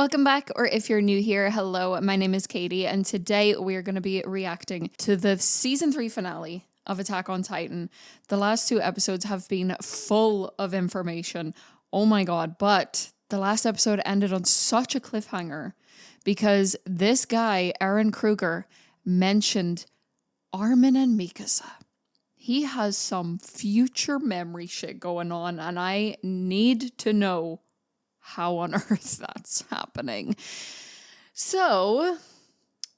Welcome back, or if you're new here, hello, my name is Katie, and today we're going to be reacting to the season 3 finale of Attack on Titan. The last 2 episodes have been full of information. Oh my god, but the last episode ended on such a cliffhanger because this guy, Aaron Kruger, mentioned Armin and Mikasa. He has some future memory shit going on, and I need to know how on earth that's happening. So,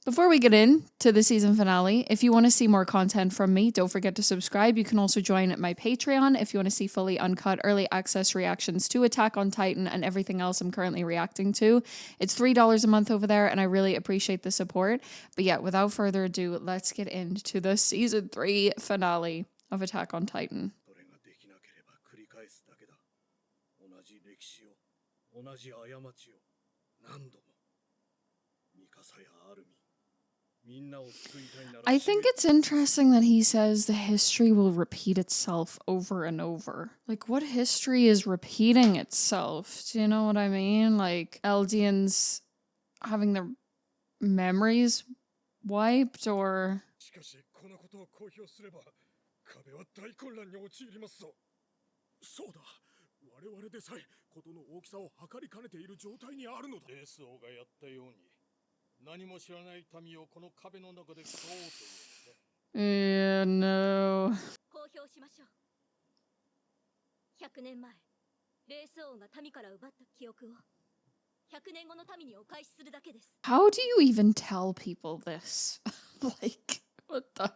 before we get into the season finale, if you want to see more content from me, don't forget to subscribe. You can also join my Patreon if you want to see fully uncut early access reactions to Attack on Titan and everything else I'm currently reacting to. It's $3 a month over there, and I really appreciate the support. But yeah, without further ado, let's get into the season 3 finale of Attack on Titan. I think it's interesting that he says the history will repeat itself over and over. Like, what history is repeating itself? Do you know what I mean? Like, Eldians having their memories wiped, or... Yeah, no. How do you even tell people this? Like, what the?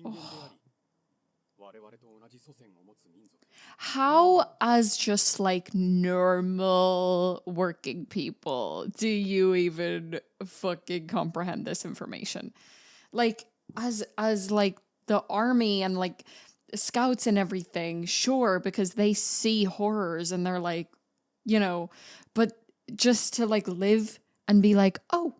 Oh. How, as just like normal working people, do you even fucking comprehend this information? Like, as like the army and like scouts and everything, sure, because they see horrors and they're like, you know, but just to like live and be like, oh.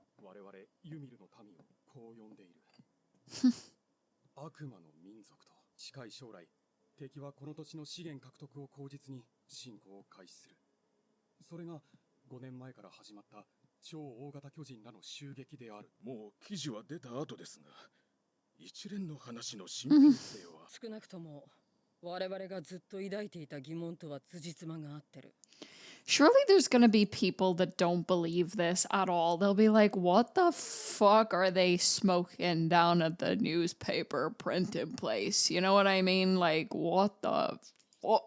Surely there's gonna be people that don't believe this at all. They'll be like, what the fuck are they smoking down at the newspaper printing place? You know what I mean? Like, what the fuck?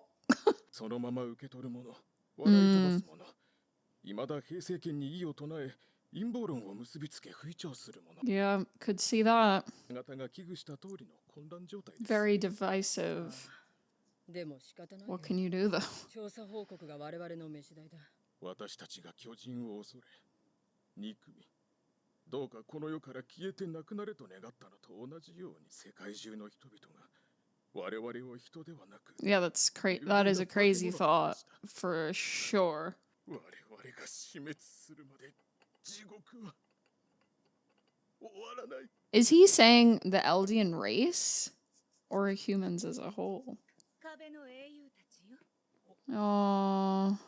Yeah, could see that. Very divisive. What can you do, though? Yeah, that's crazy. That is a crazy thought, for sure. Is he saying the Eldian race? Or humans as a whole? Oh.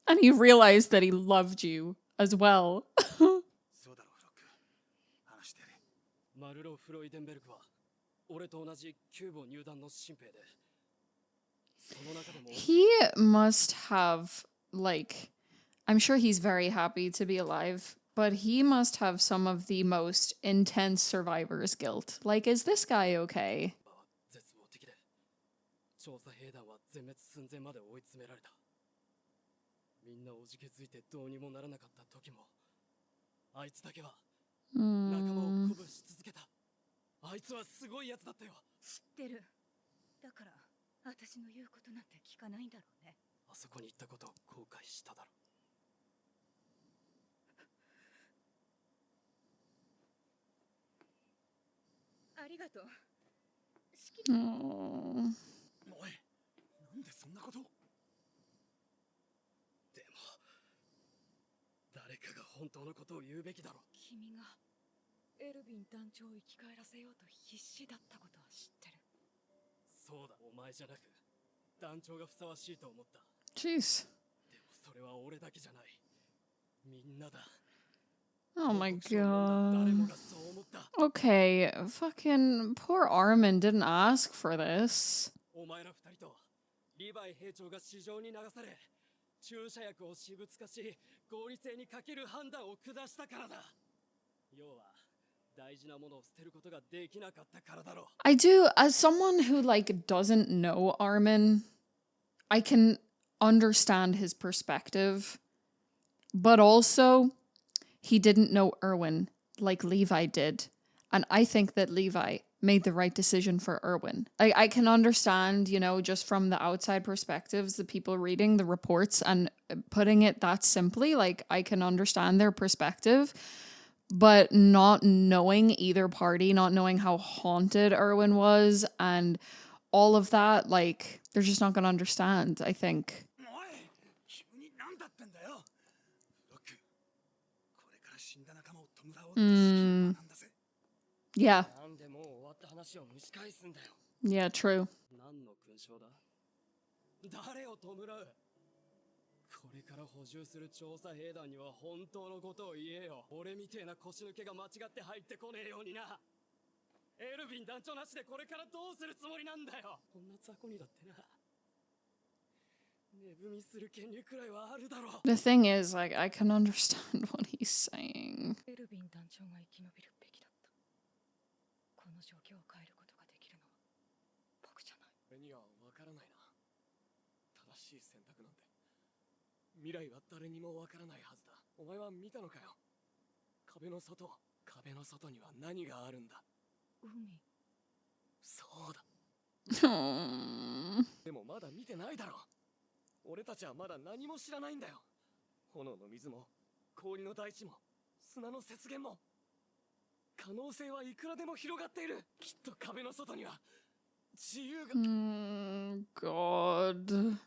And he realized that he loved you as well. He must have, like, I'm sure he's very happy to be alive, but he must have some of the most intense survivor's guilt. Like, is this guy okay? Oh. エルヴィン団長を生き返らせようと必死だったことは知ってる。そうだ、お前じゃなく団長がふさわしいと思った。 Jeez. でもそれは俺だけじゃない、みんなだ。 Oh my 誰も god. がそう思った。 Okay, fucking poor Armin didn't ask for this. お前ら二人とリヴァイ兵長が市場に流され、注射薬を私物化し、合理性に欠ける判断を下したからだ。要は大事なものを捨てることができなかったからだろう。 I do, as someone who like doesn't know Armin, I can understand his perspective, but also he didn't know Erwin like Levi did. And I think that Levi made the right decision for Erwin. I can understand, you know, just from the outside perspectives, the people reading the reports and putting it that simply, like I can understand their perspective, but not knowing either party, not knowing how haunted Erwin was and all of that, like they're just not going to understand, I think. Yeah. Yeah, true. 誰を弔う。これから補充する調査兵団には本当のことを言えよ。俺みてえな腰抜けが間違って入ってこねえようにな。エルヴィン団長なしでこれからどうするつもりなんだよ。こんな雑魚にだってな、値踏みする権利くらいはあるだろう。 The thing is, like, I can understand what he's saying. エルヴィン団長が生き延びるべきだった。この状況を変えることができるのは僕じゃない。俺にはわからないな。正しい選択なんて未来は誰にもわからないはずだ。お前は見たのかよ。壁の外には何があるんだ。海。そうだ。でもまだ見てないだろ。俺たちはまだ何も知らないんだよ。炎の水も氷の大地も砂の雪原も、可能性はいくらでも広がっている。きっと壁の外には自由が。God.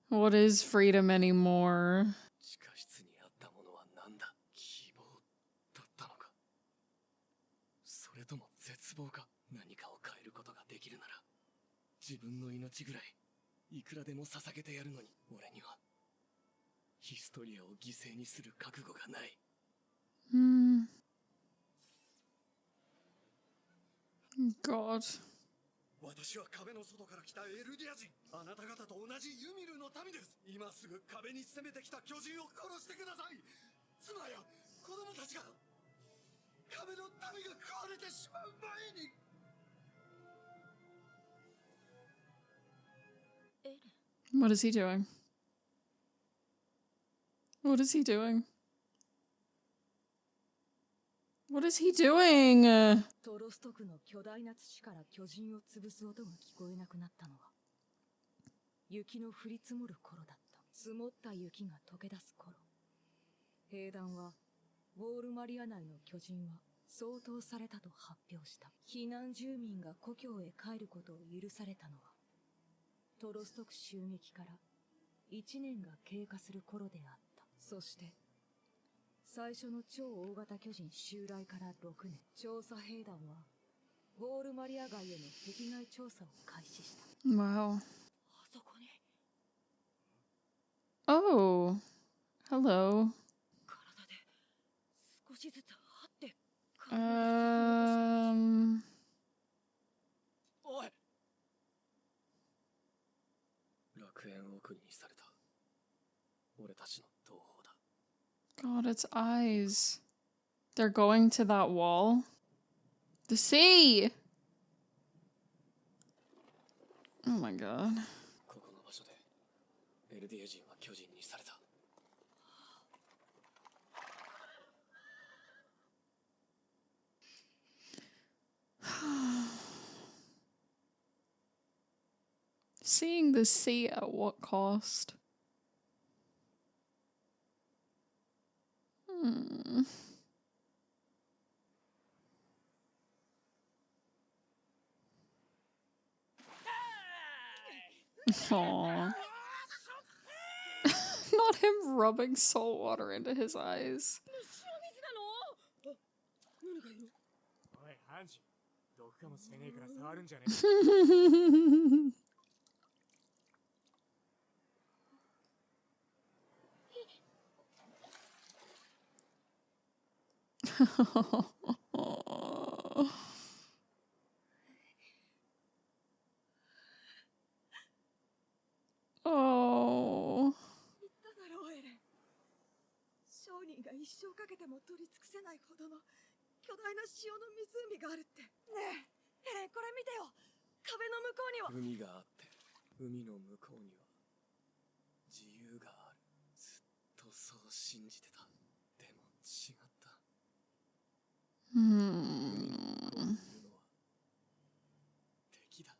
What is freedom anymore? 地下室にあったものは何だ。希望だったのか、それとも絶望か。何かを変えることができるなら自分の命ぐらいいくらでも捧げてやるのに、俺にはヒストリアを犠牲にする覚悟がない。God. 私は壁の外から来たエルディア人。あなた方と同じユミルの民です。今すぐ壁に攻めてきた巨人を殺してください。妻や子供たちが、壁の民が食われてしまう前に。What is he doing? What is he doing? What is he doing? トロスト区の巨大な土から巨人を潰す音が聞こえなくなったのは雪の降り積もる頃だった。積もった雪が溶け出す頃、兵団はウォールマリア内の巨人は掃討されたと発表した。避難住民が故郷へ帰ることを許されたのはトロスト区襲撃から1年が経過する頃であった。そして最初の超大型巨人襲来から6年、調査兵団はウォールマリア街への壁外調査を開始した。 Wow. あそこに Oh. Hello. 体で少しずつ張って体で進もうとした。おい。楽園送りにされた俺たちの同胞だ。 God, its eyes. They're going to that wall. The sea! Oh my god. ここの場所でエルディア人は巨人にされた。Seeing the sea at what cost? Aww. Not him rubbing salt water into his eyes. 誰がよ。おい、ハンジ。毒かもしれねえから触るんじゃねえ。Oh. 言っただろう、エレン。商人が一生かけても取り尽くせないほどの巨大な塩の湖があるって。ねえ、エレン、これ見てよ。壁の向こうには。海があって、海の向こうには自由がある。ずっとそう信じてた。でも違った。海の向こうにいるのは敵だ。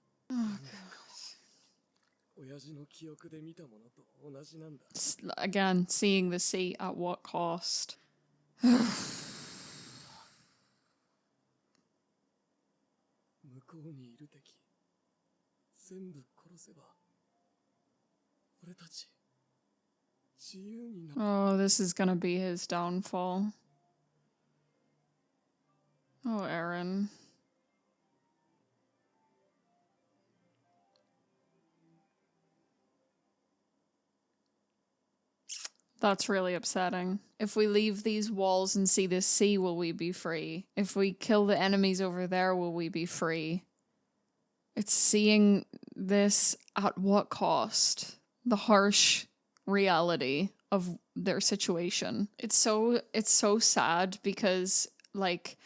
親父の記憶で見たものと同じなんだ。Again, seeing the sea at what cost? 向こうにいる敵、全部殺せば、俺たち、自由になる。Oh, this is gonna be his downfall. Oh, Aaron. That's really upsetting. If we leave these walls and see the sea, will we be free? If we kill the enemies over there, will we be free? It's seeing this at what cost? The harsh reality of their situation. It's so sad because, like,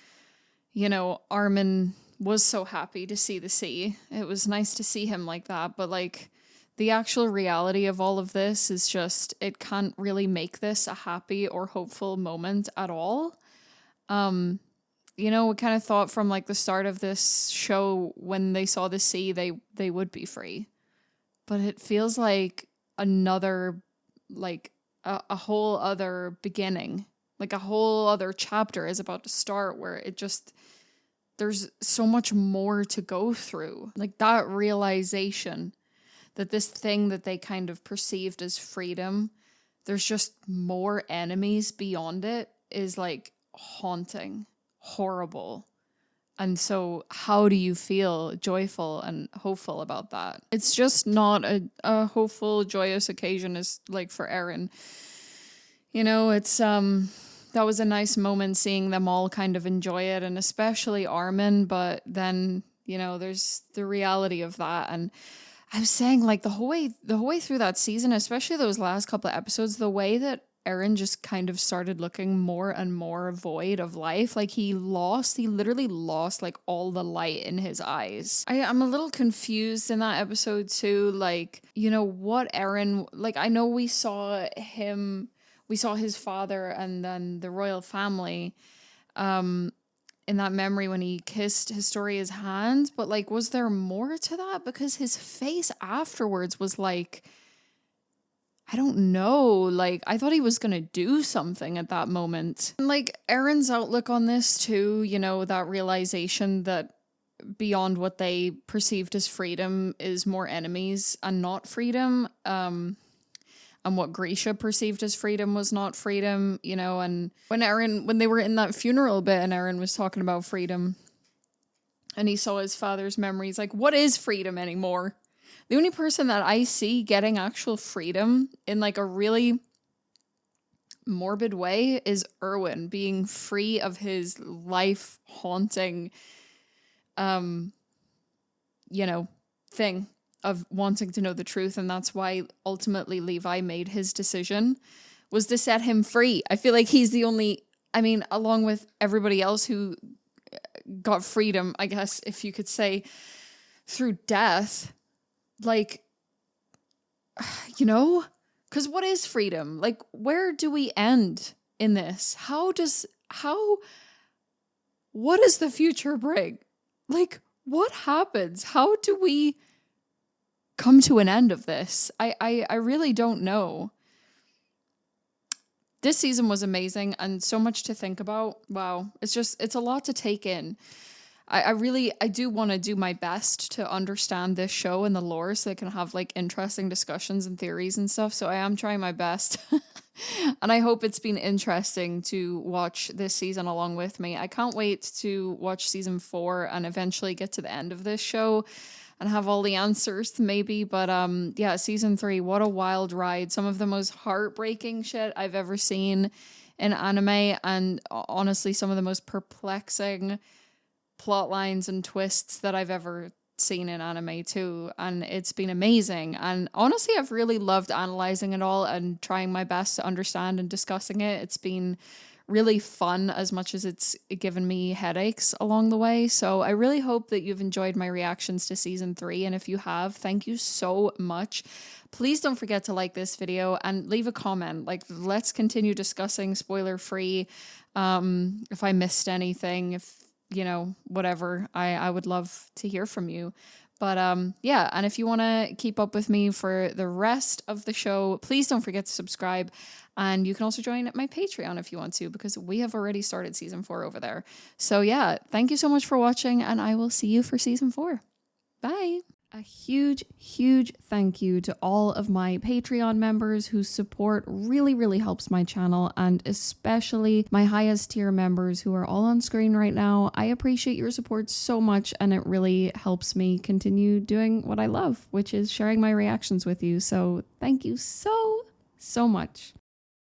you know, Armin was so happy to see the sea. It was nice to see him like that, but like the actual reality of all of this is just, it can't really make this a happy or hopeful moment at all. You know, we kind of thought from like the start of this show, when they saw the sea, they would be free. But it feels like another, like a whole other beginning, like a whole other chapter is about to start where it just, there's so much more to go through. Like that realization that this thing that they kind of perceived as freedom, there's just more enemies beyond it, is like haunting, horrible. And so how do you feel joyful and hopeful about that? It's just not a hopeful, joyous occasion as like for Eren. You know, it's that was a nice moment seeing them all kind of enjoy it, and especially Armin, but then, you know, there's the reality of that. And I was saying, like, the whole way through that season, especially those last couple of episodes, the way that Eren just kind of started looking more and more void of life. Like he literally lost like all the light in his eyes. I'm a little confused in that episode too. Like, you know, what Eren, like, I know we saw his father and then the royal family, in that memory when he kissed Historia's hand, but like, was there more to that? Because his face afterwards was like, I don't know, like, I thought he was gonna do something at that moment. And like, Eren's outlook on this too, you know, that realization that beyond what they perceived as freedom is more enemies and not freedom, and what Grisha perceived as freedom was not freedom, you know. And when they were in that funeral bit and Eren was talking about freedom and he saw his father's memories, like, what is freedom anymore? The only person that I see getting actual freedom in like a really morbid way is Erwin being free of his life haunting, you know, thing of wanting to know the truth. And that's why ultimately Levi made his decision, was to set him free. I feel like he's the only, I mean, along with everybody else who got freedom, I guess, if you could say, through death. Like, you know, because what is freedom? Like, where do we end in this? What does the future bring? Like, what happens? How do we come to an end of this? I really don't know. This season was amazing and so much to think about. Wow. It's a lot to take in. I do want to do my best to understand this show and the lore so I can have like interesting discussions and theories and stuff. So I am trying my best. And I hope it's been interesting to watch this season along with me. I can't wait to watch season 4 and eventually get to the end of this show and have all the answers maybe. But yeah, season 3, what a wild ride. Some of the most heartbreaking shit I've ever seen in anime, and honestly some of the most perplexing plot lines and twists that I've ever seen in anime too, and it's been amazing. And honestly, I've really loved analyzing it all and trying my best to understand and discussing it. It's been really fun as much as it's given me headaches along the way. So I really hope that you've enjoyed my reactions to season 3, and if you have, thank you so much. Please don't forget to like this video and leave a comment. Like, let's continue discussing spoiler free. If I missed anything, if you know, whatever, I would love to hear from you. But yeah, and if you want to keep up with me for the rest of the show, please don't forget to subscribe. And you can also join my Patreon if you want to, because we have already started season 4 over there. So yeah, thank you so much for watching, and I will see you for season 4. Bye. A huge, huge thank you to all of my Patreon members whose support really, really helps my channel, and especially my highest tier members who are all on screen right now. I appreciate your support so much, and it really helps me continue doing what I love, which is sharing my reactions with you. So thank you so much.